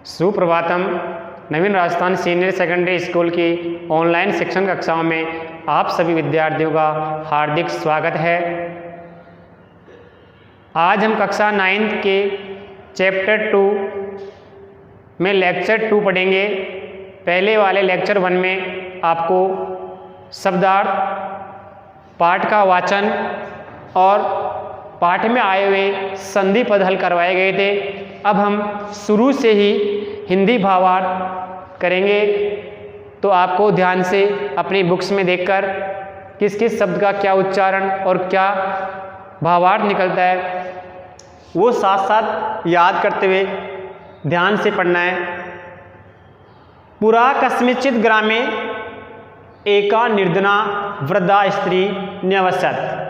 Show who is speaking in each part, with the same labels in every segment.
Speaker 1: सुप्रभातम। नवीन Rajasthan senior secondary school की online शिक्षण कक्षाओं में आप सभी विद्यार्थियों का हार्दिक स्वागत है। आज हम कक्षा 9 के चैप्टर 2 में लेक्चर 2 पढ़ेंगे। पहले वाले लेक्चर 1 में आपको शब्दार्थ, पाठ का वाचन और पाठ में आए हुए संधि पद हल करवाए गए थे। अब हम शुरू से ही हिंदी भावार्थ करेंगे, तो आपको ध्यान से अपनी बुक्स में देखकर किस किस शब्द का क्या उच्चारण और क्या भावार्थ निकलता है वो साथ साथ याद करते हुए ध्यान से पढ़ना है। पुरा कस्मिंश्चित् ग्रामे एका निर्धना वृद्धा स्त्री न्यवसत्।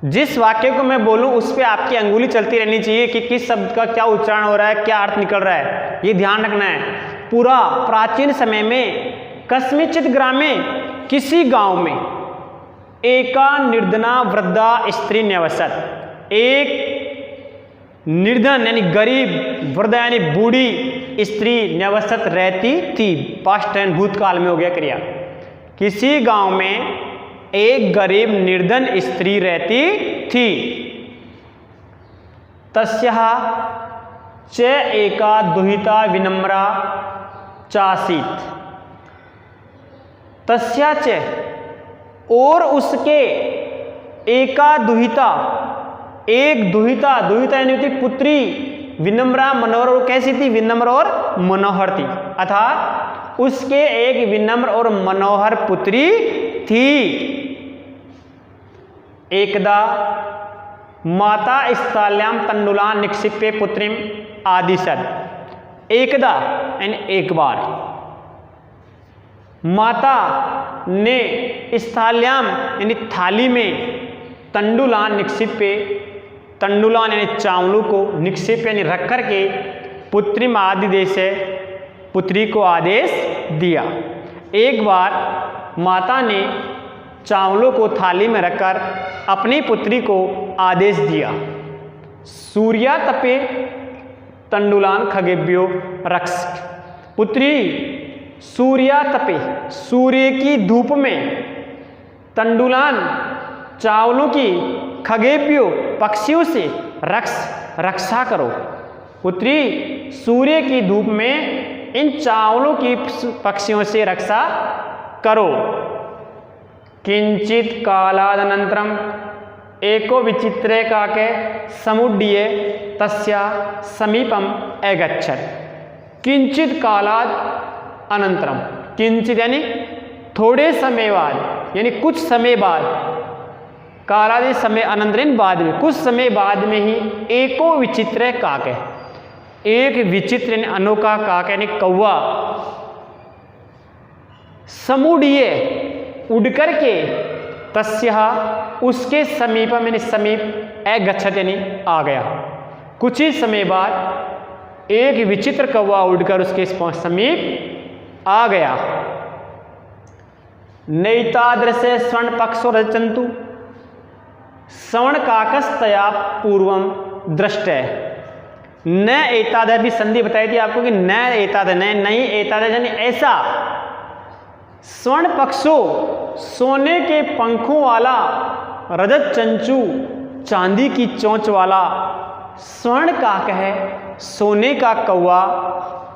Speaker 1: जिस वाक्य को मैं बोलूं उस पे आपकी अंगुली चलती रहनी चाहिए कि किस शब्द का क्या उच्चारण हो रहा है, क्या अर्थ निकल रहा है, ये ध्यान रखना है। पूरा प्राचीन समय में कस्मिंश्चित् ग्रामे किसी गांव में एका निर्धना वृद्धा स्त्री न्यवसत्। एक निर्धन यानी गरीब, वृद्धा यानी बूढ़ी स्त्री न्यवसत रहती थी। पास्ट टेंस भूतकाल में हो गया क्रिया। किसी गांव में एक गरीब निर्धन स्त्री रहती थी। तस्याः च एका दुहिता विनम्रा चासीत्। तस्या च और उसके एका दुहिता, एक दुहिता, दुहिता यानी होती पुत्री, विनम्रा मनोहर, और कैसी थी? विनम्र और मनोहर थी। अर्थात उसके एक विनम्र और मनोहर पुत्री थी। एकदा माता स्थाल्यां तण्डुलान् निक्षिप्य पुत्रीम् आदिशत्। एकदा यानी एक बार माता ने स्थाल्यां यानी थाली में तण्डुलान् निक्षिप्य, तण्डुलान् यानी चावलों को, निक्षिप्य यानी रख करके, पुत्रीम् आदिदेश पुत्री को आदेश दिया। एक बार माता ने चावलों को थाली में रखकर अपनी पुत्री को आदेश दिया। सूर्या तपे तण्डुलान् खगेभ्यो रक्ष। पुत्री, सूर्या तपे, सूर्य की धूप में, तण्डुलान् चावलों की, खगेभ्यो पक्षियों से, रक्षा करो। पुत्री, सूर्य की धूप में इन चावलों की पक्षियों से रक्षा करो। किंचित कालादनंतरम एको विचित्रे काके समुड्डीये तस्या समीपम अगच्छत्। किंचित कालाद अनंतरम, किंचित यानी थोड़े समय बाद, यानी कुछ समय बाद, कालादि समय, अनंतरम बाद में, कुछ समय बाद में ही एको विचित्र काके, एक विचित्र यानी अनोखा काक यानी कौवा, समुड्डीये उड़ करके, तस्या उसके समीप यानी समीप, अगच्छत् यानी आ गया। कुछ ही समय बाद एक विचित्र कौवा उड़कर उसके समीप आ गया। नैतादृशे स्वर्ण पक्षो रचन्तु स्वर्ण काकस्तया पूर्वम दृष्टे। न एतादृश भी संधि बताई थी आपको कि न एतादृश, नहीं एतादृश यानी ऐसा। स्वर्ण पक्षो सोने के पंखों वाला, रजत चंचू चांदी की चोंच वाला, स्वर्ण काक है सोने का कौवा,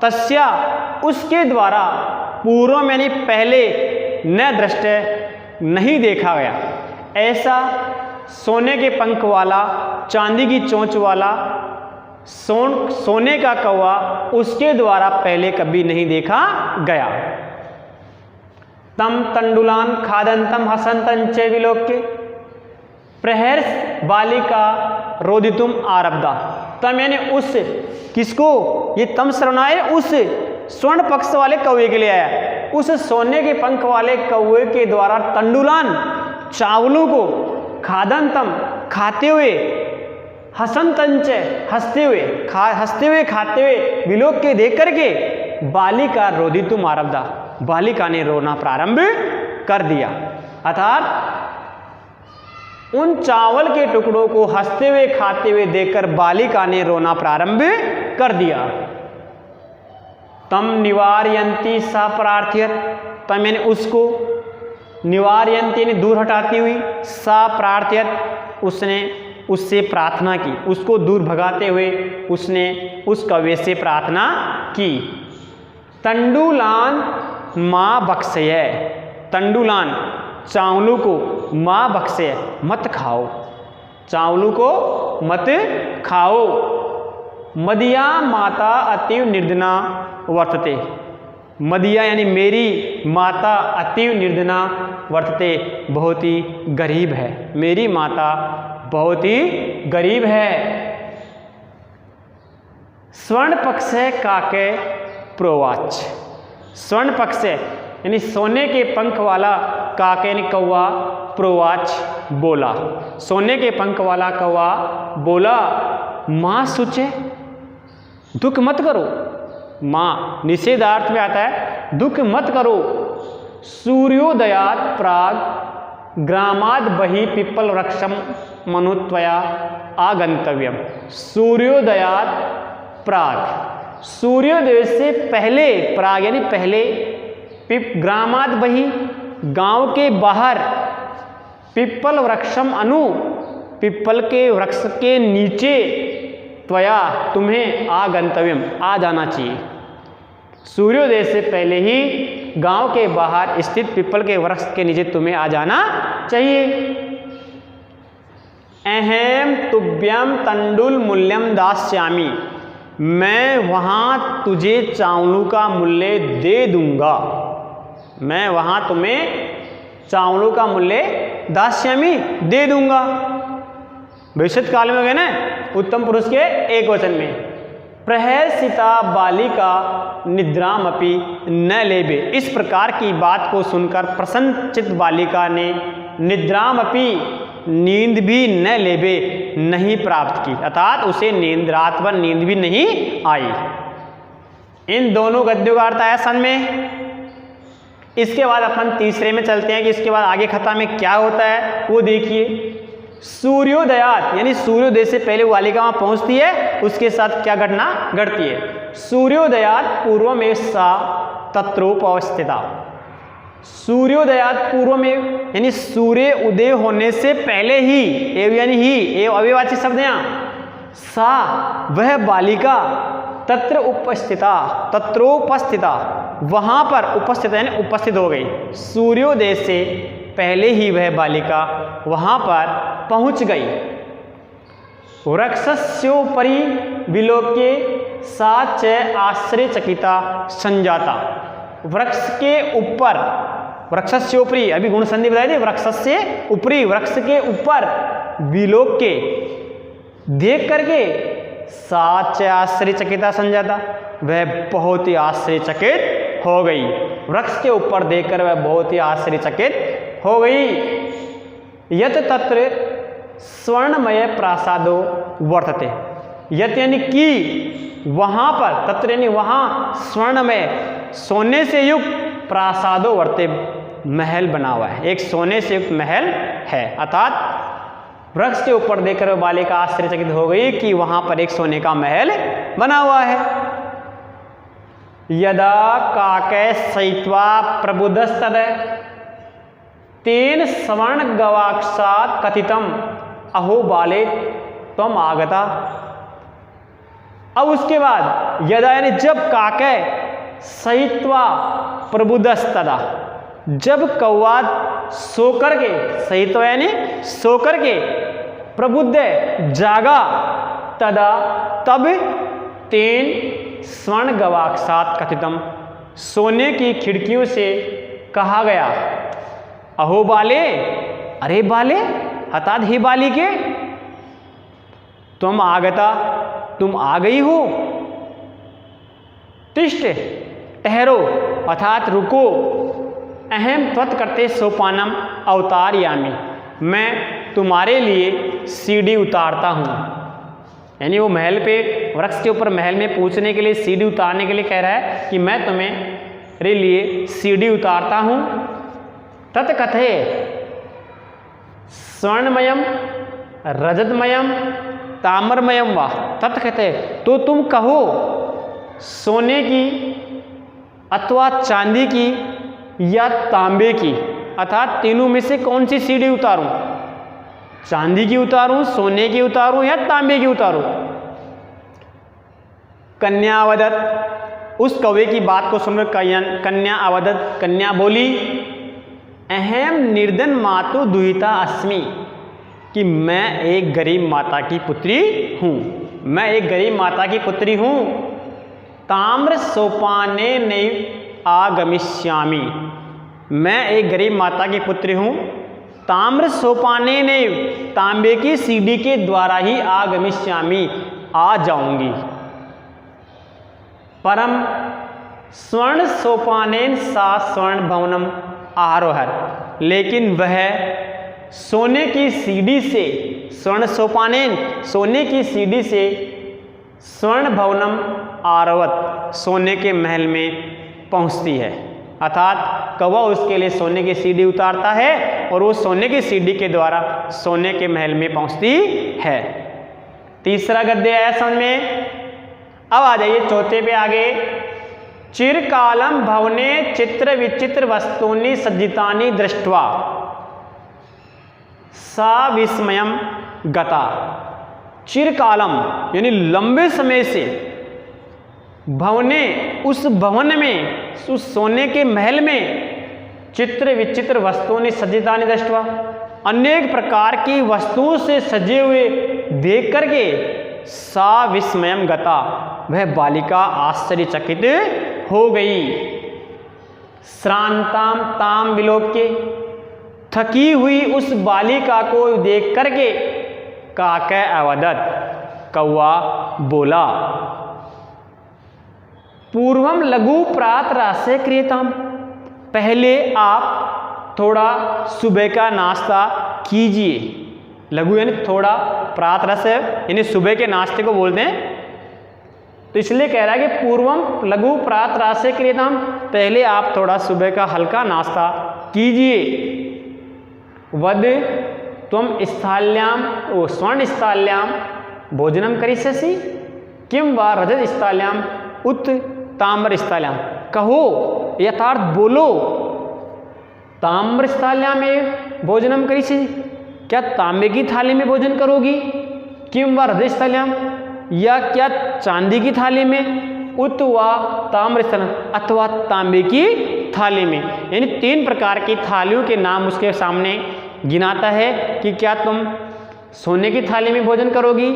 Speaker 1: तस्या उसके द्वारा, पूर्व यानी पहले, न दृष्टे नहीं देखा गया। ऐसा सोने के पंख वाला, चांदी की चोंच वाला, सोने का कौवा उसके द्वारा पहले कभी नहीं देखा गया। तम तण्डुलान् खादन्तं हसन्तं च विलोक्य प्रहर्ष बालिका रोदितुम आरब्धा। तम यानी उस, किसको? ये तम सर्वनाम उस स्वर्ण पक्ष वाले कौवे के लिए आया। उस सोने के पंख वाले कौवे के द्वारा तण्डुलान् चावलों को, खादन्तं खाते हुए, हसन्तं च हंसते हुए खाते हुए, विलोक्य देख करके, बालिका रोदितुम आरब्धा, बालिका ने रोना प्रारंभ कर दिया। अर्थात उन चावल के टुकड़ों को हंसते हुए खाते हुए देखकर बालिका ने रोना प्रारंभ कर दिया। तम निवारयंती सा प्रार्थयत, तम यानी उसको, निवारयंती यानी दूर हटाती हुई, सा प्रार्थयत उसने उससे प्रार्थना की, उसको दूर भगाते हुए उसने उस कव्य से प्रार्थना की। तंडुलान माँ बख्शय, तंडुलान चावलों को, माँ बख्शय मत खाओ, चावलों को मत खाओ। मदिया माता अतीव निर्धना वर्तते, मदिया यानी मेरी माता अतीव निर्धना वर्तते, बहुत ही गरीब है, मेरी माता बहुत ही गरीब है। स्वर्ण पक्ष काके प्रोवाच, स्वर्ण पक्ष यानी सोने के पंख वाला काके यानी कौवा, प्रोवाच बोला, सोने के पंख वाला कौवा बोला, माँ सुचे दुख मत करो, माँ निषेधार्थ में आता है दुख मत करो। सूर्योदयात प्राग ग्रामाद बहि पिप्पल वृक्षम मनुत्वया आगंतव्यम, सूर्योदयात प्राग, सूर्योदय से पहले, प्राग यानी पहले, ग्रामाद बहि गांव के बाहर, पिप्पल वृक्षम अनु पिप्पल के वृक्ष के नीचे, त्वया तुम्हें आगंतव्यम आ जाना चाहिए, सूर्योदय से पहले ही गांव के बाहर स्थित पिप्पल के वृक्ष के नीचे तुम्हें आ जाना चाहिए। अहम तुभ्यम तंडुल मूल्यम दास्यामी, मैं वहाँ तुझे चावलों का मूल्य दे दूंगा, मैं वहाँ तुम्हें चावलों का मूल्य दास्यामी दे दूंगा। भविष्य काल में हो गया ना, उत्तम पुरुष के एक वचन में। प्रहर्षिता बालिका निद्रामपि न लेबे, इस प्रकार की बात को सुनकर प्रसन्नचित्त बालिका ने निद्रामपि नींद भी न लेबे नहीं प्राप्त की, अर्थात उसे नींद, रात भर नींद भी नहीं आई। इन दोनों गद्यों का अर्थ आया सन में। इसके बाद अपन तीसरे में चलते हैं कि इसके बाद आगे कथा में क्या होता है वो देखिए। सूर्योदयात यानी सूर्योदय से पहले बालिका वहां पहुंचती है, उसके साथ क्या घटना घटती है। सूर्योदयात पूर्व में सा तत्रोपस्थिता, सूर्योदयात पूर्व में यानी सूर्य उदय होने से पहले ही, एव यानी ही, एव अव्ययवाची शब्द यहाँ, सा वह बालिका, तत्र उपस्थिता, तत्रोपस्थिता वहां पर उपस्थित यानी उपस्थित हो गई, सूर्योदय से पहले ही वह बालिका वहां पर पहुंच गई। वृक्षस्योपरि विलोक्य सा च आश्चर्यचकिता संजाता, वृक्ष के ऊपर, वृक्षस्योपरि अभी गुण संधि बताई थी, वृक्षस्य ऊपरी, वृक्ष के ऊपर, विलोक्य देख करके, सा च आश्चर्यचकिता संजाता वह बहुत ही आश्चर्यचकित हो गई, वृक्ष के ऊपर देखकर वह बहुत ही आश्चर्यचकित हो गई। यत तत्र स्वर्णमय प्रासादो वर्तते, यत यानी कि वहां पर, तत्र यानी वहां, स्वर्णमय सोने से युक्त, प्रासादो वर्ते महल बना हुआ है, एक सोने से युक्त महल है, अर्थात वृक्ष के ऊपर देखकर वह बालिका आश्चर्यचकित हो गई कि वहां पर एक सोने का महल बना हुआ है। यदा काके सहित्वा प्रबुद्धस्तद तेन स्वर्ण गवाक्षात कथितम अहो बाले त्वम आगता। अब उसके बाद यदा यानी जब काके सहित्वा प्रबुद्धस्तदा, जब कौवा सो करके, सहित्वा यानी सो करके, प्रबुद्ध जागा, तदा तब, तेन स्वर्ण गवाक्षात कथितम सोने की खिड़कियों से कहा गया, अहो बाले, अरे बाले, अर्थात हे बालिके, तुम आगता, तुम आ गई हो, तिष्ठ ठहरो, अर्थात रुको, अहम त्वत् करते सोपानम अवतारयामि, मैं तुम्हारे लिए सीढ़ी उतारता हूँ, यानी वो महल पे, वृक्ष के ऊपर महल में पहुँचने के लिए सीढ़ी उतारने के लिए कह रहा है कि मैं तुम्हारे लिए सीढ़ी उतारता हूँ। तत्कथे स्वर्णमयम रजतमयम ताम्रमयम वा, तत्कथे तो तुम कहो सोने की अथवा चांदी की या तांबे की, अर्थात तीनों में से कौन सी सीढ़ी उतारूं? चांदी की उतारूं, सोने की उतारूं या तांबे की उतारूं? कन्या अवदत्त उस कौवे की बात को सुनकर कन्या अवदत्त कन्या बोली, अहम निर्धन मातु दुहिता अस्मि, कि मैं एक गरीब माता की पुत्री हूँ, मैं एक गरीब माता की पुत्री हूँ। ताम्र सोपाने नैव आगमिष्यामि, मैं एक गरीब माता की पुत्री हूँ, ताम्र सोपाने नैव, तांबे की सीढ़ी के द्वारा ही आगमिष्यामि, आ जाऊंगी। परम स्वर्ण सोपानेन सा स्वर्ण भवनम आरोहत, लेकिन वह सोने की सीढ़ी से, स्वर्ण सोपानेन सोने की सीढ़ी से, स्वर्ण भवनम आरोहत सोने के महल में पहुंचती है। अर्थात कौवा उसके लिए सोने की सीढ़ी उतारता है और वो सोने की सीढ़ी के द्वारा सोने के महल में पहुंचती है। तीसरा गद्य आया समझ में। अब आ जाइए चौथे पे आगे। चिरकालम भवने चित्र विचित्र वस्तूनि सज्जितानि दृष्ट्वा सा विस्मयम गता। चिरकालम यानी लंबे समय से, भवने उस भवन में, उस सोने के महल में, चित्र विचित्र वस्तूनि सज्जितानि दृष्ट्वा, अनेक प्रकार की वस्तुओं से सजे हुए देख करके सा विस्मयम गता, वह बालिका आश्चर्यचकित हो गई। श्रांताम ताम विलोक्य, थकी हुई उस बालिका को देख करके काकै अवदत्, कौवा बोला, पूर्वम लघु प्रातरासे क्रियताम, पहले आप थोड़ा सुबह का नाश्ता कीजिए। लघु यानी थोड़ा, प्रातरस यानी सुबह के नाश्ते को बोलते हैं, तो इसलिए कह रहा है कि पूर्वम लघु प्रातरासे क्रियताम, पहले आप थोड़ा सुबह का हल्का नाश्ता कीजिए। वद त्वम स्थाल्याम ओ स्वर्ण स्थाल्याम भोजनम करिष्यसि किम वा रजत स्थाल्याम उत ताम्र स्थाल्याम, कहो यथार्थ बोलो, ताम्र स्थाल्याम में भोजनम करिष्यसि, क्या तांबे की थाली में भोजन करोगी? किम वा रजत स्थाल्याम, या क्या चांदी की थाली में? उत वा ताम्र स्थाल्याम, अथवा तांबे की थाली में। यानी तीन प्रकार की थालियों के नाम उसके सामने गिनाता है कि क्या तुम सोने की थाली में भोजन करोगी,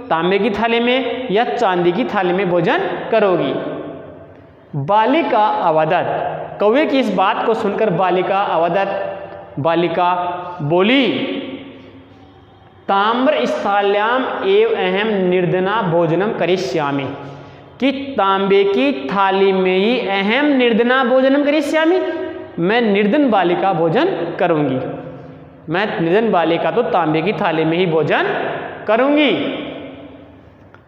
Speaker 1: तांबे की थाली में, या चांदी की थाली में भोजन करोगी। बालिका अवदत्त, कौवे की इस बात को सुनकर बालिका अवदत्त, बालिका बोली, ताम्र स्थाल्याम एव अहम निर्धना भोजनम करिष्यामि, कि तांबे की थाली में ही अहम निर्धना भोजनम करिष्यामि, मैं निर्धन बालिका भोजन करूंगी, मैं निर्धन बालिका तो तांबे की थाली में ही भोजन करूंगी।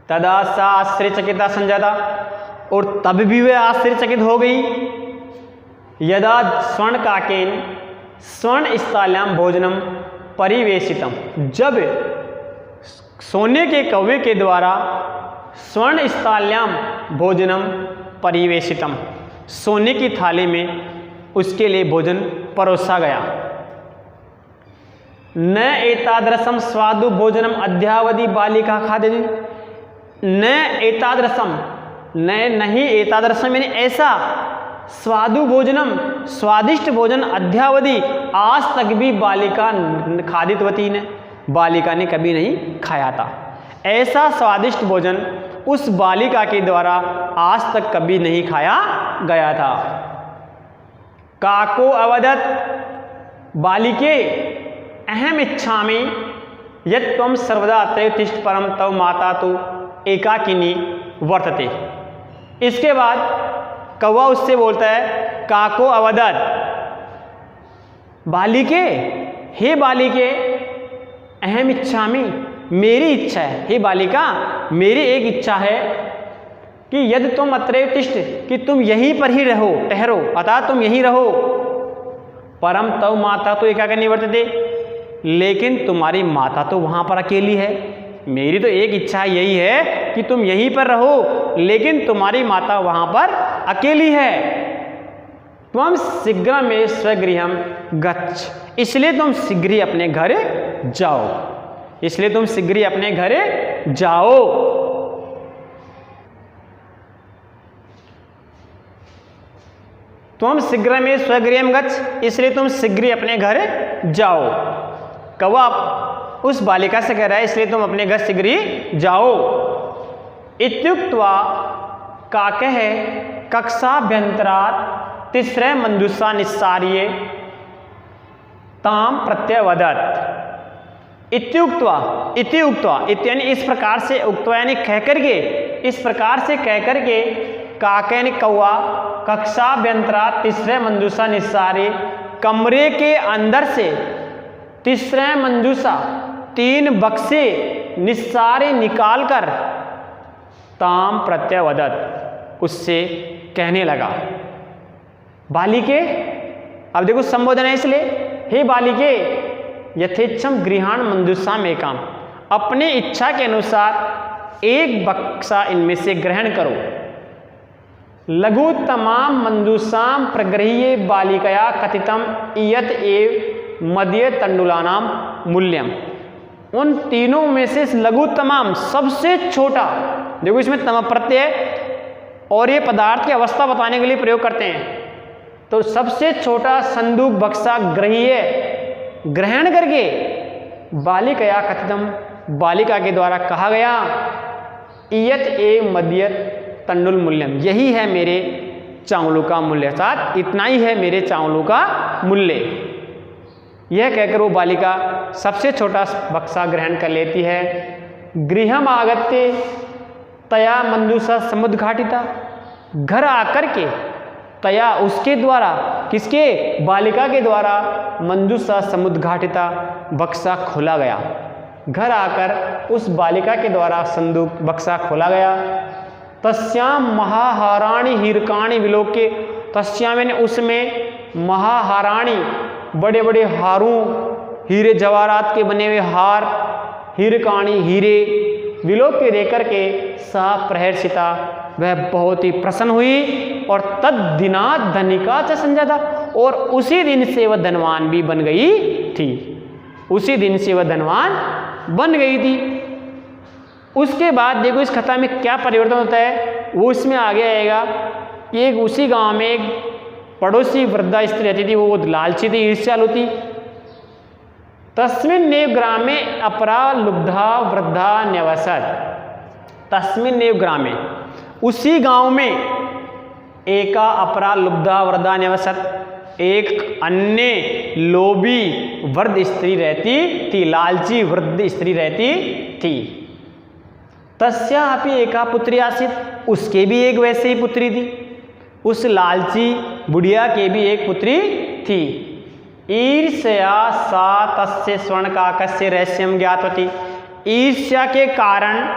Speaker 1: तदा सा आश्चर्यचकिता संजाता, और तब भी वह आश्चर्यचकित हो गई। यदा स्वर्ण काकेन स्वर्ण स्थाल्याम भोजनम परिवेशितम, जब सोने के कौवे के द्वारा स्वर्ण स्थाल्याम भोजनम परिवेशितम, सोने की थाली में उसके लिए भोजन परोसा गया। न एतादृशम स्वादु भोजनम अद्यावधि बालिका खाद्यति, न एतादृशम, न नहीं एतादृशम यानी ऐसा, स्वादु भोजनम स्वादिष्ट भोजन, अद्यावधि आज तक भी बालिका खादितवती ने, बालिका ने कभी नहीं खाया था। ऐसा स्वादिष्ट भोजन उस बालिका के द्वारा आज तक कभी नहीं खाया गया था। काको अवदत्, बालिके अहम इच्छामि यत् त्वं सर्वदा अत्रैव तिष्ठ परम तव माता तो एकाकिनी वर्तते। इसके बाद कौवा उससे बोलता है, काको अवदत्, बालिके, हे बालिके, अहम इच्छामि, मेरी इच्छा है, हे बालिका मेरी एक इच्छा है कि यदि तुम अत्रैव तिष्ठ, कि तुम यहीं पर ही रहो, ठहरो, अर्थात तुम यहीं रहो, परम तव माता तो एकाकिनी वर्तते, लेकिन तुम्हारी माता तो वहाँ पर अकेली है। मेरी तो एक इच्छा यही है कि तुम यहीं पर रहो, लेकिन तुम्हारी माता वहाँ पर अकेली है। त्वं शीघ्रमेव स्वगृहं गच्छ, इसलिए तुम शीघ्र ही अपने घर जाओ, इसलिए तुम शीघ्र ही अपने घर जाओ। त्वं शीघ्रमेव स्वगृहं गच्छ, इसलिए तुम शीघ्र ही अपने घर जाओ। कौवा उस बालिका से कह रहा है इसलिए तुम अपने घर शीघ्र ही जाओ। इत्युक्त्वा काकः कक्षाभ्यन्तरात् तिस्रः मंजूषा निस्सार्य ताम प्रत्यवदत्। इत्युक्त्वा, इति उक्त्वा, यानी इस प्रकार से, उक्त्वा यानी कह करके, इस प्रकार से कह करके, काके यानी कौवा, कक्षाभ्यन्तरात् तिस्रः मंजूषा निस्सार्य, कमरे के अंदर से तिस्रः मंजूषा 3 बक्से निस्सारे निकालकर ताम प्रत्यवदत्, उससे कहने लगा। बालिके, अब देखो संबोधन है इसलिए, हे बालिके यथेच्छम गृहाण मंजूषाम एकाम, अपने इच्छा के अनुसार एक बक्सा इनमें से ग्रहण करो। लघु तमाम मंजूषाम प्रगृह्य बालिकया कथितम इयत एव मध्य तंडुलानाम मूल्यम, उन तीनों में से लघु तमाम सबसे छोटा, देखो इसमें तम प्रत्यय और ये पदार्थ की अवस्था बताने के लिए प्रयोग करते हैं, तो सबसे छोटा संदूक बक्सा ग्रहण करके बालिकया कथितम, बालिका के द्वारा कहा गया, इयत एव मध्य तंडुल मूल्यम, यही है मेरे चावलों का मूल्य, अर्थात इतना ही है मेरे चावलों का मूल्य। यह कहकर वो बालिका सबसे छोटा बक्सा ग्रहण कर लेती है। गृहम आगत्य तया मंजूषा समुद्घाटिता, घर आकर के तया उसके द्वारा, किसके, बालिका के द्वारा, मंजूषा समुद्घाटिता, बक्सा खोला गया। घर आकर उस बालिका के द्वारा संदूक बक्सा खोला गया। तस्याम महाहाराणी हीरकाणी विलोके, तस्याम यानी उसमें महाहाराणी, बड़े बड़े हारों, हीरे जवाहरात के बने हुए हार, हीरकाणी हीरे, विलोक के देकर के सा प्रहर्षिता, वह बहुत ही प्रसन्न हुई। और तद दिनात धनिका च संजाता, और उसी दिन से वह धनवान भी बन गई थी, उसी दिन से वह धनवान बन गई थी। उसके बाद देखो इस कथा में क्या परिवर्तन होता है, वो इसमें आगे आएगा कि एक उसी गांव में एक पड़ोसी वृद्धा स्त्री रहती थी, वो लालची थी, ईर्ष्यालु थी। तस्मिन्नेव ग्रामे अपरा लुब्धा वृद्धा न्यवसत, तस्मिन्नेव ग्रामे, उसी गांव में एका अपरा लुब्धा वृद्धा न्यवसत, एक अन्य लोभी वृद्ध स्त्री रहती थी, लालची वृद्ध स्त्री रहती थी। तस्या अपि एका पुत्री आसीत, उसके भी एक वैसे ही पुत्री थी, उस लालची बुढ़िया के भी एक पुत्री थी। ईर्ष्या सा तस्य स्वर्ण काकस्य रहस्यम ज्ञातवती, ईर्ष्या के कारण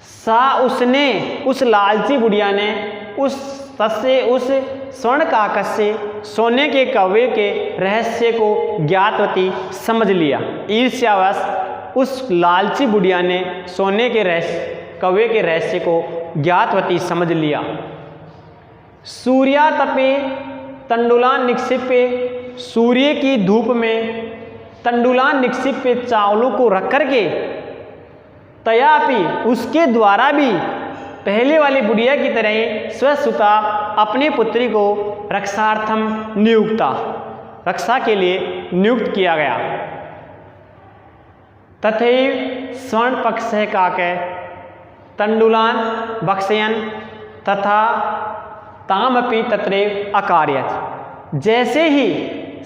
Speaker 1: सा, उसने, उस लालची बुढ़िया ने उस तस्य, उस स्वर्ण काकस से, सोने के कौवे के रहस्य को ज्ञातवती, समझ लिया। ईर्ष्यावश उस लालची बुढ़िया ने सोने के रहस्य, कौवे के रहस्य को ज्ञातवती समझ लिया। सूर्या तपे तंडुलान निक्षिपे, सूर्य की धूप में तंडुलान निक्षिपे, चावलों को रख करके, तयापि उसके द्वारा भी, पहले वाली बुढ़िया की तरह ही स्वसुता अपनी पुत्री को रक्षार्थम नियुक्ता, रक्षा के लिए नियुक्त किया गया। तथैव स्वर्ण पक्ष काके तंडुलान बक्सयन तथा तामपि तत्रैव अकार्यत, जैसे ही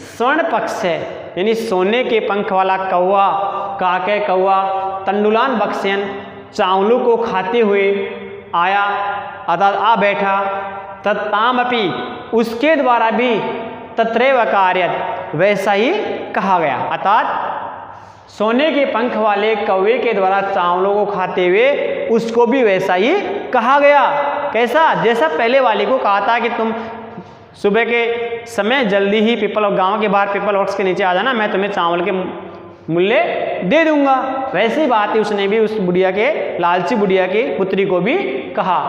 Speaker 1: स्वर्ण पक्ष है यानी सोने के पंख वाला कौवा, काके कौवा, तंडुलान बक्सयन, चावलों को खाते हुए आया, अर्थात आ बैठा, तत्तामपि उसके द्वारा भी, तत्रैव अकार्यत वैसा ही कहा गया, अर्थात सोने के पंख वाले कौवे के द्वारा चावलों को खाते हुए उसको भी वैसा ही कहा गया। कैसा? जैसा पहले वाले को कहा था कि तुम सुबह के समय जल्दी ही पीपल और गांव के बाहर पीपल वृक्ष के नीचे आ जाना, मैं तुम्हें चावल के मूल्य दे दूंगा। वैसी बात ही उसने भी उस बुढ़िया के, लालची बुढ़िया की पुत्री को भी कहा।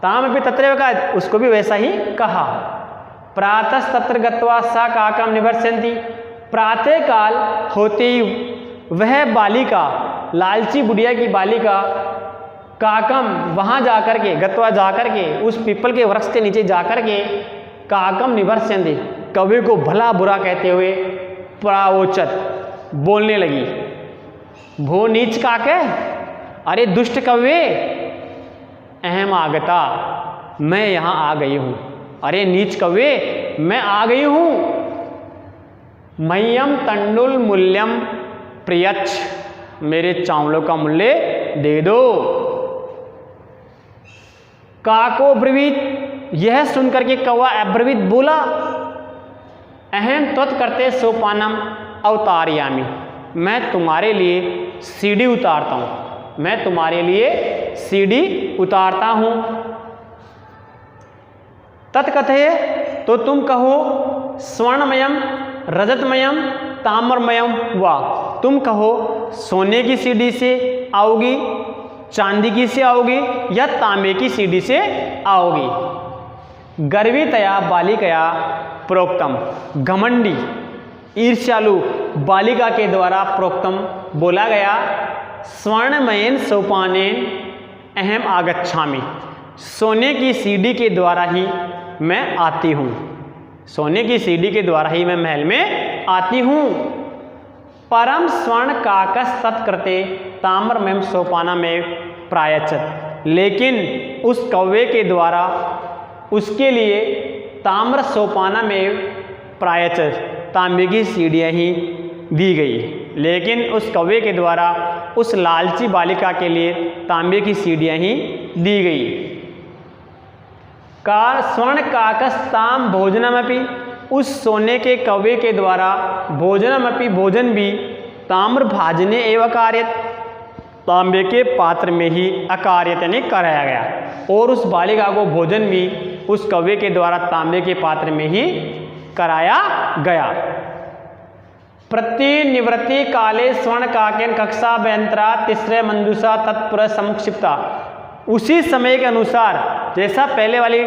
Speaker 1: ताम भी तत्रैव का, उसको भी वैसा ही कहा। प्रातस्तत्र गत्वा सा काकम निवर्षयन्ति। प्रातः काल होते ही वह बालिका, लालची बुढ़िया की बालिका, काकम वहाँ जाकर के, गत्वा जाकर के, उस पीपल के वृक्ष के नीचे जाकर के, काकम निवर्षयन्ति, कौवे को भला बुरा कहते हुए प्रावोचत बोलने लगी। भो नीच काके, अरे दुष्ट कौवे, अहम आगता, मैं यहाँ आ गई हूँ। अरे नीच कौवे, मैं आ गई हूँ। मह्यम तंडुल मूल्यम प्रियच्छ, मेरे चावलों का मूल्य दे दो। काको ब्रवीत, यह सुनकर के कौवा अब्रवीत बोला, अहम त्वत् करते सोपानम अवतारयामि, मैं तुम्हारे लिए सीढ़ी उतारता हूँ, मैं तुम्हारे लिए सीढ़ी उतारता हूँ। तत्कथय, तो तुम कहो, स्वर्णमयम रजतमयम ताम्रमयम वा, तुम कहो सोने की सीढ़ी से आओगी, चांदी की से आओगी, या तांबे की सीढ़ी से आओगी। गर्वितया बालिकया प्रोक्तम, घमंडी ईर्ष्यालु बालिका के द्वारा प्रोक्तम बोला गया, स्वर्णमयेन सोपानेन अहम आगच्छामि, सोने की सीढ़ी के द्वारा ही मैं आती हूँ, सोने की सीढ़ी के द्वारा ही मैं महल में आती हूँ। परम स्वर्ण काकस तत्कृते ताम्रमयम सोपाना में प्रायच्छत, लेकिन उस कौवे के द्वारा उसके लिए ताम्र सोपाना में प्रायच्छत, तांबे की सीढ़ियाँ ही दी गई, लेकिन उस कौवे के द्वारा उस लालची बालिका के लिए तांबे की सीढ़ियाँ ही दी गई। का स्वर्ण काकस ताम भोजनमपि, उस सोने के कौवे के द्वारा भोजनमपि, भोजन भी, ताम्र भाजने एवं कार्यत, तांबे के पात्र में ही अकार्यत यानी कराया गया, और उस बालिका को भोजन भी उस कौवे के द्वारा तांबे के पात्र में ही कराया गया। प्रतिनिवृत्ति काले स्वर्ण काकेन कक्षा व्यंतरा तिसरे मंदुषा तत्पुर समुक्षिप्ता, उसी समय के अनुसार जैसा पहले वाली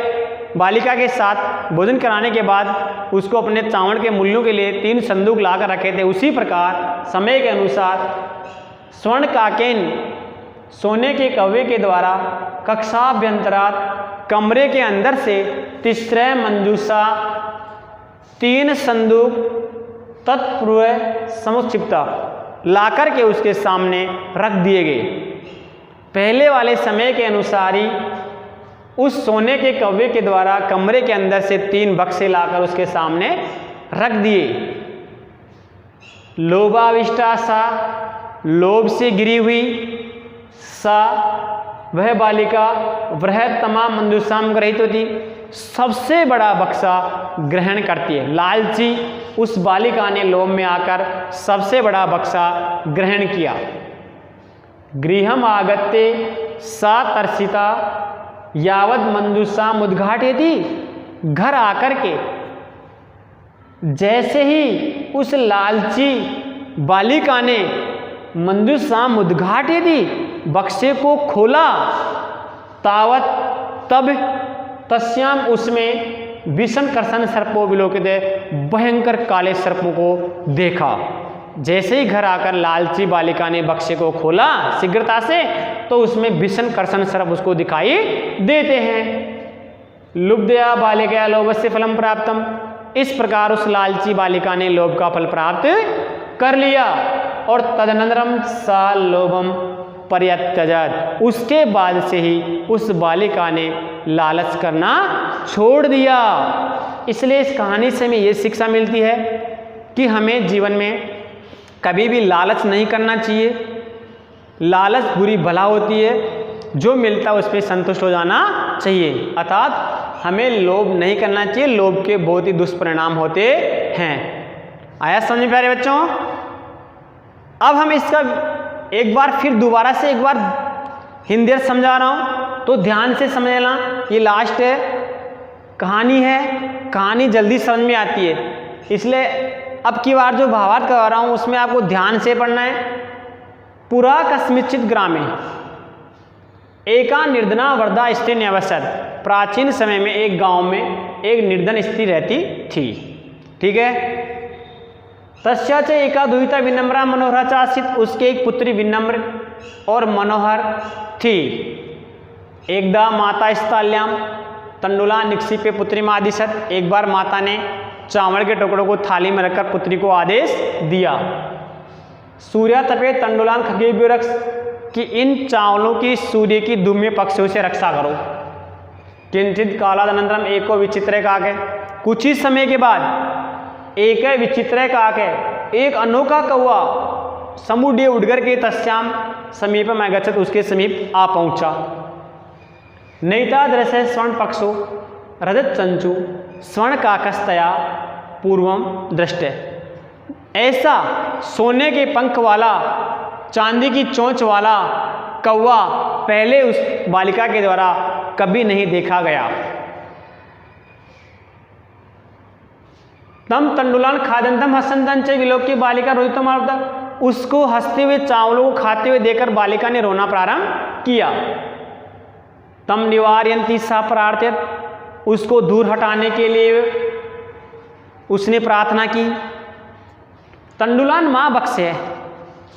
Speaker 1: बालिका के साथ भोजन कराने के बाद उसको अपने चावल के मूल्यों के लिए 3 संदूक लाकर रखे थे, उसी प्रकार समय के अनुसार स्वर्ण काकेन, सोने के कौवे के द्वारा, कक्षाभ्यंतरात, कमरे के अंदर से, तीसरे मंजूषा, 3 संदूक, तत्पूर्व समुक्षिप्ता, लाकर के उसके सामने रख दिए गए। पहले वाले समय के अनुसार ही उस सोने के कौवे के द्वारा कमरे के अंदर से 3 बक्से लाकर उसके सामने रख दिए। लोभाविष्टा सा, लोभ से गिरी हुई, सा वह बालिका, बृहत्तमा मंदुषाम ग्रहित होती, सबसे बड़ा बक्सा ग्रहण करती है। लालची उस बालिका ने लोभ में आकर सबसे बड़ा बक्सा ग्रहण किया। गृहम आगत्य सा तर्षिता यावद मंदुषा मुद्घाटयति, घर आकर के जैसे ही उस लालची बालिका ने मंदुषा मुद्घाटयति, बक्से को खोला, तावत तब तस्याम उसमें विषण कर्षण सर्पो विलोकित, भयंकर काले सर्पों को देखा। जैसे ही घर आकर लालची बालिका ने बक्से को खोला शीघ्रता से, तो उसमें विषण कर्षण सर्प उसको दिखाई देते हैं। लुब्धया बालिका लोभस्य फलम प्राप्तम, इस प्रकार उस लालची बालिका ने लोभ का फल प्राप्त कर लिया। और तदनंतरम सा लोभम परित्यजत, उसके बाद से ही उस बालिका ने लालच करना छोड़ दिया। इसलिए इस कहानी से हमें ये शिक्षा मिलती है कि हमें जीवन में कभी भी लालच नहीं करना चाहिए। लालच बुरी भला होती है, जो मिलता है उस पर संतुष्ट हो जाना चाहिए, अर्थात हमें लोभ नहीं करना चाहिए। लोभ के बहुत ही दुष्परिणाम होते हैं। आया समझ में प्यारे बच्चों? अब हम इसका एक बार फिर दोबारा से एक बार हिंदी समझा रहा हूँ, तो ध्यान से समझ लेना। ये लास्ट कहानी है, कहानी जल्दी समझ में आती है, इसलिए अब की बार जो भावार्थ करवा रहा हूँ उसमें आपको ध्यान से पढ़ना है। पुरा कस्मिंश्चित् ग्रामे, एका निर्धना वृद्धा स्त्री न्यवसत, प्राचीन समय में एक गांव में एक निर्धन स्त्री रहती थी। ठीक है। तस्या च एका दुहिता विनम्रा मनोहरा च आसीत, उसकी एक पुत्री विनम्र और मनोहर थी। एकदा माता स्थाल्याम तंडुला निक्षिपे पुत्री मादिशत, एक बार माता ने चावल के टुकड़ों को थाली में रखकर पुत्री को आदेश दिया, सूर्या तपे तंडुलान खगेभ्यो रक्ष, कि इन चावलों की सूर्य की धूम्य पक्षियों से रक्षा करो। किंचित कालादनंतरम एको विचित्र काके, कुछ ही समय के बाद एक विचित्र काके, एक अनोखा कौवा समुड्य उड़कर के तस्याम समीप में गच्छत, उसके समीप आ पहुंचा। नैता दृश्य स्वर्ण पक्षो रजत चंचु स्वर्ण काकस्तया पूर्वम दृष्टे, ऐसा सोने के पंख वाला चांदी की चोंच वाला कौवा पहले उस बालिका के द्वारा कभी नहीं देखा गया। तम तंडुलान खादंतम हसंतन च विलोक्य बालिका रोहितम आरब्धा, उसको हंसते हुए चावलों को खाते हुए देखकर बालिका ने रोना प्रारंभ किया। तम निवारयंती सा प्रार्थयत, उसको दूर हटाने के लिए उसने प्रार्थना की। तंडुलान मां बख्शे,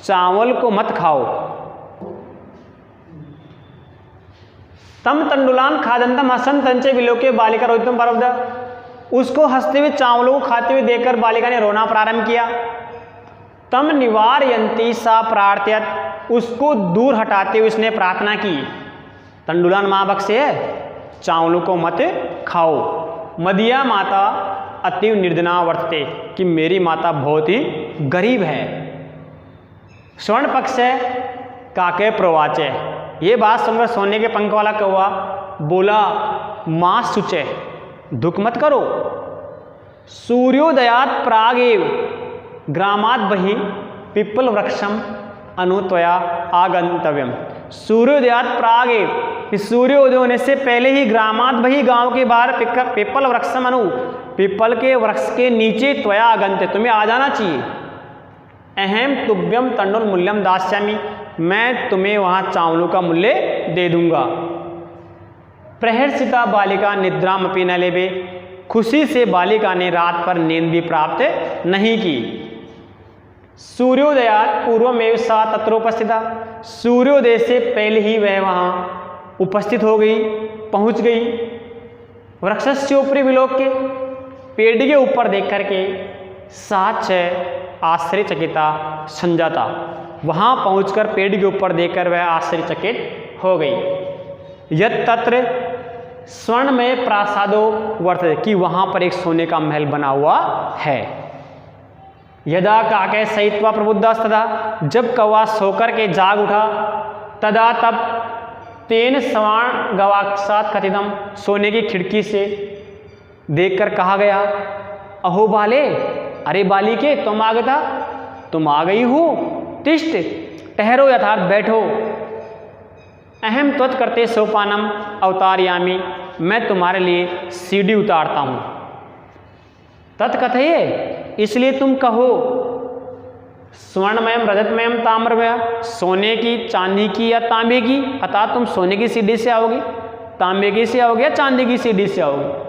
Speaker 1: चावल को मत खाओ। तम तंडुलान खादंतम हसन तंचे विलोके बालिका रोहितम परब्धा, उसको हंसते हुए चावलों को खाते हुए देखकर बालिका ने रोना प्रारंभ किया। तम निवारयंती सा प्रार्थयत, उसको दूर हटाते हुए उसने प्रार्थना की। तंडुलान मां बख्शे, चावलों को मत खाओ। मदिया माता अति निर्धना वर्तते, कि मेरी माता बहुत ही गरीब है। स्वर्ण पक्ष है काके प्रवाचे, ये बात सुनकर सोने के पंख वाला कौवा बोला, मां सुचे, दुख मत करो। सूर्योदयात प्रागेव ग्रामात बहि पिप्पल वृक्षम अनुत्वया आगंतव्यम, सूर्योदयात प्रागेव, सूर्योदय होने से पहले ही ग्रामात बहि, गांव के बाहर पिप्पल वृक्षम अनु, पिप्पल के वृक्ष के नीचे त्वया आगंत्य, तुम्हें आ जाना चाहिए। अहम तुभ्यम तंडुल मूल्यम दास्यामी, मैं तुम्हें वहां चावलों का मूल्य दे दूंगा। प्रहर्षिता बालिका निद्रामपि न लेबे, खुशी से बालिका ने रात पर नींद भी प्राप्त नहीं की। सूर्योदयात पूर्वमेव सा तत्रोपस्थिता, सूर्योदय से पहले ही वह वहां उपस्थित हो गई, पहुंच गई। वृक्षस्योपरि विलोक्य, पेड़ के ऊपर देख करके साच आश्चर्यचकिता संजाता, वहां पहुंचकर पेड़ के ऊपर देखकर वह आश्चर्यचकित हो गई। यत् तत्र स्वर्ण में प्रासादो वर्तते, कि वहां पर एक सोने का महल बना हुआ है। यदा काके सहित्वा प्रबुद्धस्तदा, जब कौवा सोकर के जाग उठा, तदा तब तेन सवाण गवाक्षात कथितम, सोने की खिड़की से देखकर कहा गया, अहो बाले, अरे बालिके तुम आ गया, तुम आ गई हो, तिष्ठ, ठहरो यथार्थ बैठो। अहम त्वत् करते सोपानम अवतारयामी, मैं तुम्हारे लिए सीढ़ी उतारता हूं। तत्कथये, इसलिए तुम कहो। स्वर्णमयम रजतमयम ताम्रमय, सोने की, चांदी की या तांबे की, अतः तुम सोने की सीढ़ी से आओगे, तांबे की से आओगे या चांदी की सीढ़ी से आओगे।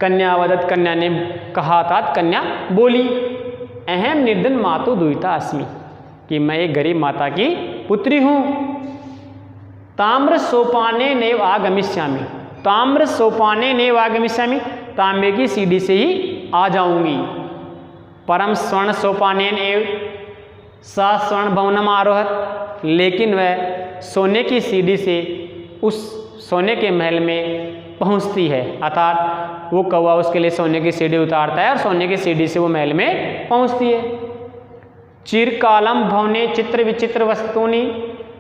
Speaker 1: कन्या वदत, कन्या ने कहा था, कन्या बोली, अहम निर्धन मातु दुहिता अस्मि, कि मैं एक गरीब माता की पुत्री हूं। ताम्र सोपाने नैव आगमिष्यामि, ताम्र सोपाने नैव आगमिष्यामि, तांबे की सीढ़ी से ही आ जाऊंगी। परम स्वर्ण सोपानेन एव सा स्वर्ण भवनम आरोहत, लेकिन वह सोने की सीढ़ी से उस सोने के महल में पहुंचती है, अर्थात वो कौवा उसके लिए सोने की सीढ़ी उतारता है और सोने की सीढ़ी से वो महल में पहुंचती है। चिरकालम भवने चित्र विचित्र वस्तूनि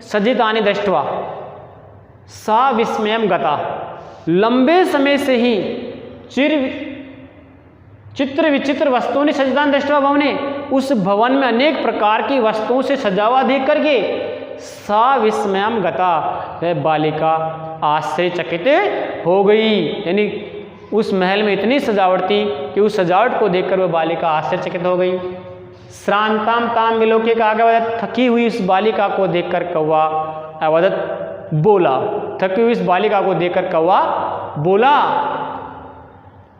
Speaker 1: सज्जितानि दृष्ट्वा सा विस्मयम गता, लंबे समय से ही चित्र विचित्र वस्तुओं ने सज्जितानि दृष्ट्वा भवने, उस भवन में अनेक प्रकार की वस्तुओं से सजा हुआ देख करके सा विस्मयम गता, वह बालिका आश्चर्यचकित हो गई। यानी उस महल में इतनी सजावट थी कि उस सजावट को देखकर वह बालिका आश्चर्यचकित हो गई। श्रांताम ताम विलोके, का थकी हुई इस बालिका को देखकर कौवा अवदत बोला। थकी हुई इस बालिका को देखकर कौवा बोला,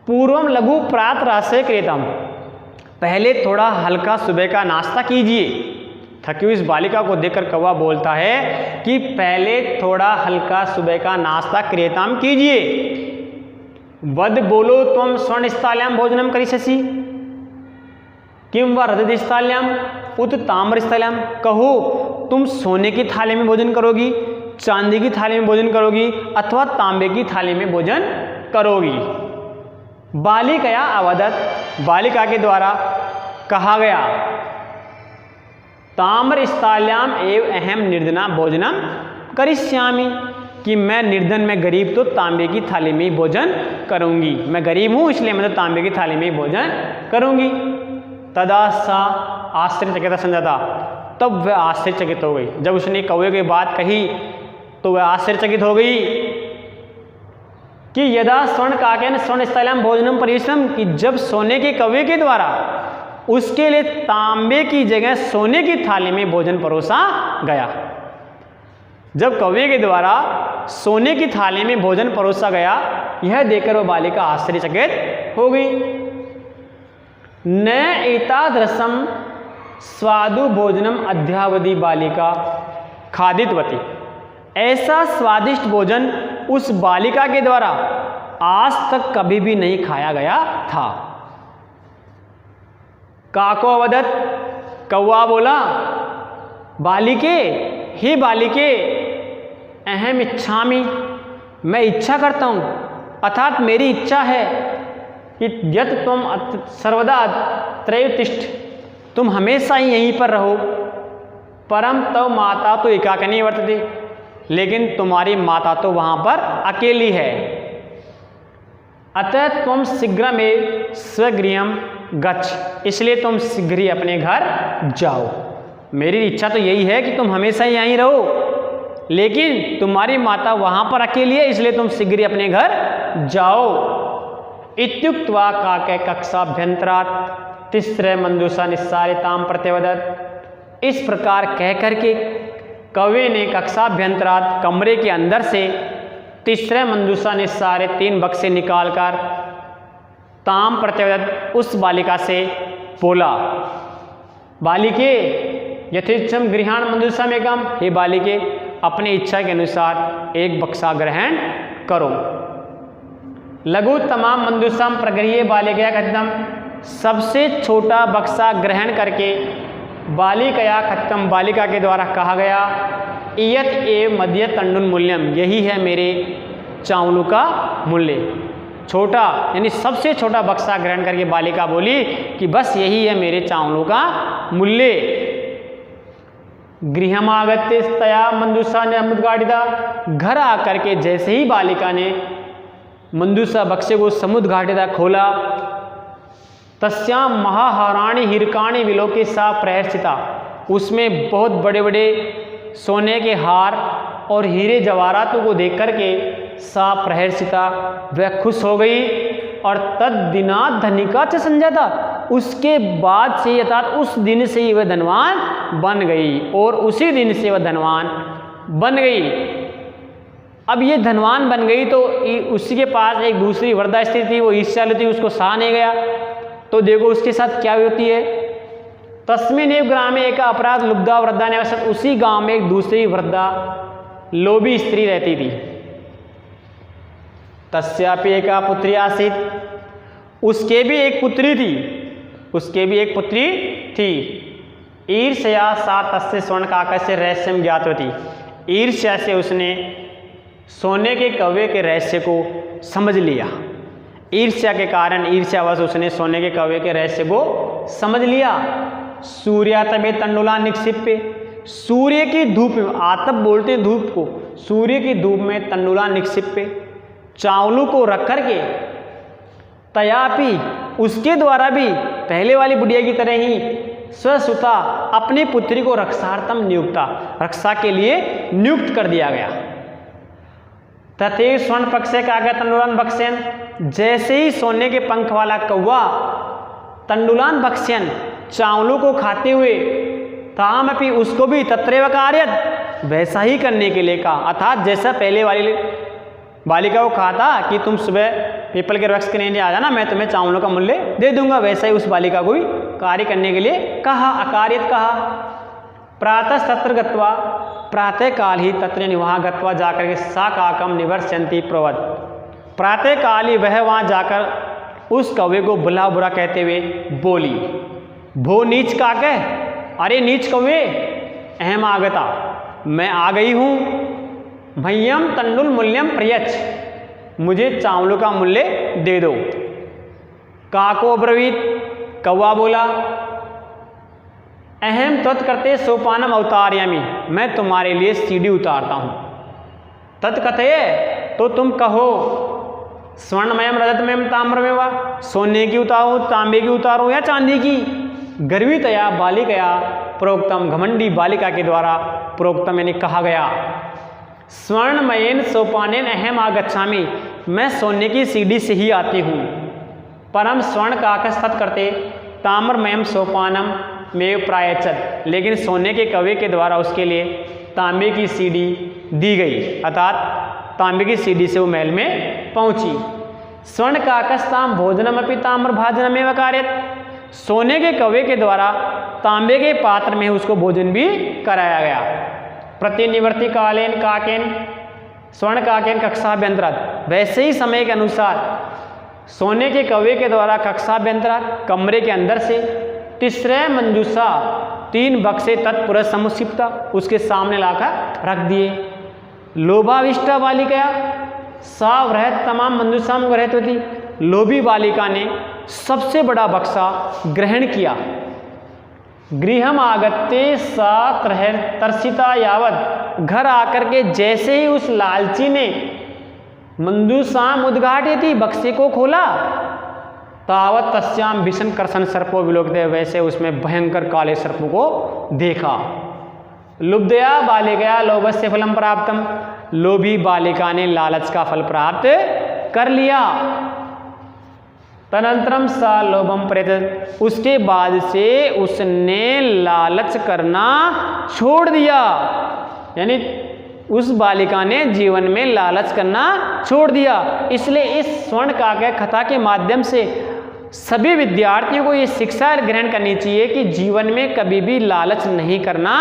Speaker 1: पूर्वम लघु प्रात रासे क्रेतम, पहले थोड़ा हल्का सुबह का नाश्ता कीजिए। थकी हुई इस बालिका को देखकर कौवा बोलता है कि पहले थोड़ा हल्का सुबह का नाश्ता क्रेताम कीजिए। वद बोलो त्वम स्वर्ण स्थाल्याम भोजनम करिष्यसि किम व रजत स्थाल्याम उत ताम्र स्थाल्याम, कहो तुम सोने की थाली में भोजन करोगी, चांदी की थाली में भोजन करोगी अथवा तांबे की थाली में भोजन करोगी। बालिकया अवदत, बालिका के द्वारा कहा गया, ताम्र स्थाल्याम एव अहम निर्धना भोजनम करिष्यामि, कि मैं निर्धन में गरीब तो तांबे की थाली में ही भोजन करूंगी, मैं गरीब हूं इसलिए मैं तो तांबे की थाली में ही भोजन करूंगी। तदा सा आश्चर्यचकित संजाता, तब वह आश्चर्यचकित हो गई। जब उसने कौवे की बात कही तो वह आश्चर्यचकित हो गई कि यदा स्वर्ण काकेन स्वर्ण स्थाल्याम भोजनम परिश्रम, कि जब सोने के कौवे के द्वारा उसके लिए तांबे की जगह सोने की थाली में भोजन परोसा गया। जब कौवे के द्वारा सोने की थाली में भोजन परोसा गया, यह देखकर वह बालिका आश्चर्यचकित हो गई। न एतादृशम स्वादु भोजनम अद्यावधि बालिका खादितवती, ऐसा स्वादिष्ट भोजन उस बालिका के द्वारा आज तक कभी भी नहीं खाया गया था। काको अवदत, कौवा बोला, बालिके, हे बालिके, अहम इच्छामि, मैं इच्छा करता हूँ, अर्थात मेरी इच्छा है कि यत तुम सर्वदा त्रय तिष्ठ, तुम हमेशा ही यहीं पर रहो, परम तव माता तो एकाकिनी वर्तते, लेकिन तुम्हारी माता तो वहाँ पर अकेली है। अतः तुम शीघ्र में स्वगृहम गच्छ, इसलिए तुम शीघ्र ही अपने घर जाओ। मेरी इच्छा तो यही है कि तुम हमेशा ही यहीं रहो, लेकिन तुम्हारी माता वहाँ पर अकेली है, इसलिए तुम शीघ्र ही अपने घर जाओ। इत्युक्त्वा काके कक्षाभ्यंतरात् तिस्रे मंदुषा निस्सारिताम प्रत्यवदत्, इस प्रकार कह करके कौवे ने कक्षाभ्यंतरात् कमरे के अंदर से तीसरे मंदुषा निस्सारे 3 बक्से निकालकर ताम प्रत्यवदत्, उस बालिका से बोला, बालिके यथेच्छम गृहाण मंदुषा में कम, हे बालिके अपनी इच्छा के अनुसार एक बक्सा ग्रहण करो। लघु तमाम मंदुषाम प्रगृह्य बालिकया खत्म, सबसे छोटा बक्सा ग्रहण करके बालिकया खत्म, बालिका के द्वारा कहा गया, इयत एव मध्य तंडुल मूल्यम, यही है मेरे चावलों का मूल्य। छोटा यानी सबसे छोटा बक्सा ग्रहण करके बालिका बोली कि बस यही है मेरे चावलों का मूल्य। गृहमागत्य तया मंदुषा ने समुद्घाटिता, घर आकर के जैसे ही बालिका ने मंदुषा बक्से को समुद्घाटिता खोला, तस्याम महाहाराणी हिरकाणी विलोके सा प्रहर्षिता, उसमें बहुत बड़े बड़े सोने के हार और हीरे जवाहरातों को देख करके सा प्रहर्षिता, वह खुश हो गई। और तद दिनात धनिका च संजाता, उसके बाद से अर्थात उस दिन से ही वह धनवान बन गई, और उसी दिन से वह धनवान बन गई। अब ये धनवान बन गई तो उसी के पास एक दूसरी वृद्धा स्त्री थी, वो ईर्ष्यालु थी, उसको सहा नहीं गया। तो देखो उसके साथ क्या होती है, तस्मिन एव ग्रामे एक अपराध लुब्धा वृद्धा निवसत, उसी गांव में एक दूसरी वृद्धा लोभी स्त्री रहती थी। तस्यापि एका पुत्री आसीत, उसके भी एक पुत्री थी, उसके भी एक पुत्री थी। ईर्ष्या सा तस्य स्वर्ण काकस्य रहस्यम ज्ञातवती, ईर्ष्या से उसने सोने के कौवे के रहस्य को समझ लिया। ईर्ष्या के कारण ईर्ष्यावश उसने सोने के कौवे के रहस्य को समझ लिया। सूर्यातपे तंडुला निक्षिप्य, सूर्य की धूप में, आतप बोलते हैं धूप को, सूर्य की धूप में तंडुला निक्षिप्य, चावलों को रख करके, तयापि उसके द्वारा भी पहले वाली बुढ़िया की तरह ही स्वसुता अपनी पुत्री को रक्षार्थम नियुक्ता, रक्षा के लिए नियुक्त कर दिया गया। तथे स्वर्ण पक्षे कागा तंडुलान बक्स्यन, जैसे ही सोने के पंख वाला कौवा तंडुलान बक्स्यन चावलों को खाते हुए, ताम अपनी उसको भी तत्रैव कार्यत, वैसा ही करने के लिए कहा। अर्थात जैसा पहले वाली बालिका को कहा था कि तुम सुबह पीपल के वृक्ष के नीचे आ जाना, मैं तुम्हें चावलों का मूल्य दे दूंगा, वैसा ही उस बालिका को भी कार्य करने के लिए कहा, अकार्यत कहा। प्रातः तत्र गत्वा, प्रातः काल ही तत्र वहाँ गत्वा जाकर के सा काकम निवर्षयंती प्रवद, प्रातः काल ही वह वहाँ जाकर उस कौवे को भला बुरा कहते हुए बोली, भो नीच काके, अरे नीच कौवे, अहम आगता, मैं आ गई हूँ, भय्यम तंडुल मूल्यम प्रयच्छ, मुझे चावलों का मूल्य दे दो। काको ब्रवीत, कौवा बोला, अहम तत्कर्ते सोपानम अवतारयामि, मैं तुम्हारे लिए सीढ़ी उतारता हूँ। तत्कथय, तो तुम कहो, स्वर्णमयम रजतमयम ताम्रमय वा, सोने की उतारूँ, तांबे की उतारूँ या चांदी की। गर्वितया बालिकया प्रोक्तम, घमंडी बालिका के द्वारा प्रोक्तम यानी कहा गया। स्वर्णमयेन सोपानेन अहम आगच्छामि, मैं सोने की सीढ़ी से ही आती हूँ। परम स्वर्ण काकस तत्कर्ते ताम्रमयम सोपानम में प्रायच्छत, लेकिन सोने के कौवे के द्वारा उसके लिए तांबे की सीढ़ी दी गई, अर्थात तांबे की सीढ़ी से वो महल में पहुंची। स्वर्ण काकस्ताम भोजनम अपि ताम्र भाजनमेव कार्यत, सोने के कौवे के द्वारा तांबे के पात्र में उसको भोजन भी कराया गया। प्रतिनिवर्ती कालेन काकेन स्वर्ण काकेन कक्षाभ्यंतरात, वैसे ही समय के अनुसार सोने के कौवे के द्वारा कक्षाभ्यंतरात कमरे के अंदर से तीसरे मंजूषा 3 बक्से तत्पुरुष समुक्षिप्ता उसके सामने लाकर रख दिए। लोभाविष्टा बालिका सा वृहत तमाम मंजूषा में ग्रहित होती, लोभी बालिका ने सबसे बड़ा बक्सा ग्रहण किया। गृहम आगत्य सा तर्सिता यावत, घर आकर के जैसे ही उस लालची ने मंजूषाम उद्घाटित बक्से को खोला, तावत तस्याम विषम कर्षण सर्पो विलोकते, वैसे उसमें भयंकर काले सर्पों को देखा। लुब्धया बालिकया लोभस्य फलम प्राप्तम, लोभी बालिका ने लालच का फल प्राप्त कर लिया। तदनंतरम सा लोभम परित्यज, उसके बाद से उसने लालच करना छोड़ दिया, यानी उस बालिका ने जीवन में लालच करना छोड़ दिया। इसलिए इस स्वर्ण काव्य कथा के माध्यम से सभी विद्यार्थियों को ये शिक्षा ग्रहण करनी चाहिए कि जीवन में कभी भी लालच नहीं करना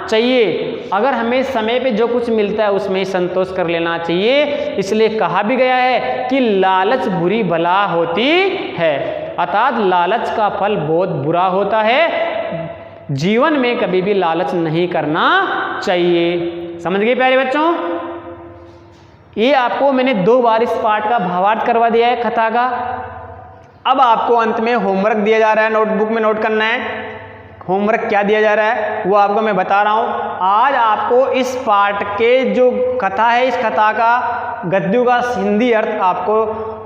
Speaker 1: चाहिए। अगर हमें समय पे जो कुछ मिलता है उसमें ही संतोष कर लेना चाहिए। इसलिए कहा भी गया है कि लालच बुरी बला होती है, अर्थात लालच का फल बहुत बुरा होता है। जीवन में कभी भी लालच नहीं करना चाहिए। समझ गए प्यारे बच्चों? ये आपको मैंने 2 बार इस पाठ का भावार्थ करवा दिया है कथा का। अब आपको अंत में होमवर्क दिया जा रहा है, नोटबुक में नोट करना है। होमवर्क क्या दिया जा रहा है वो आपको मैं बता रहा हूँ। आज आपको इस पाठ के जो कथा है, इस कथा का गद्यों का हिंदी अर्थ आपको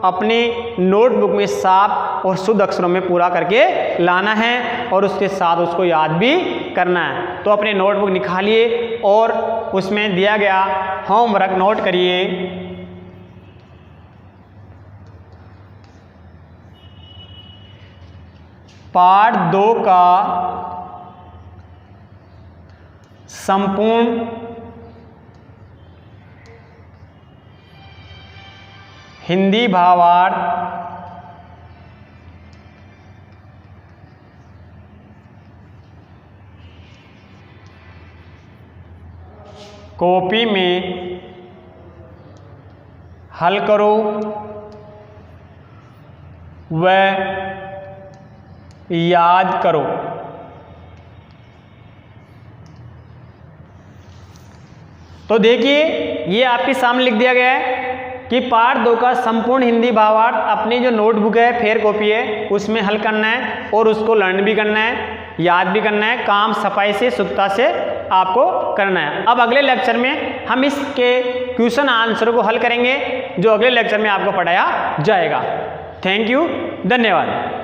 Speaker 1: अपनी नोटबुक में साफ और शुद्ध अक्षरों में पूरा करके लाना है और उसके साथ उसको याद भी करना है। तो अपने नोटबुक निकालिए और उसमें दिया गया होमवर्क नोट करिए। पाठ 2 का संपूर्ण हिंदी भावार्थ कॉपी में हल करो व याद करो। तो देखिए ये आपके सामने लिख दिया गया है कि पाठ 2 का संपूर्ण हिंदी भावार्थ अपनी जो नोटबुक है, फेयर कॉपी है, उसमें हल करना है और उसको लर्न भी करना है, याद भी करना है। काम सफाई से, शुद्धता से आपको करना है। अब अगले लेक्चर में हम इसके क्वेश्चन आंसर को हल करेंगे जो अगले लेक्चर में आपको पढ़ाया जाएगा। थैंक यू, धन्यवाद।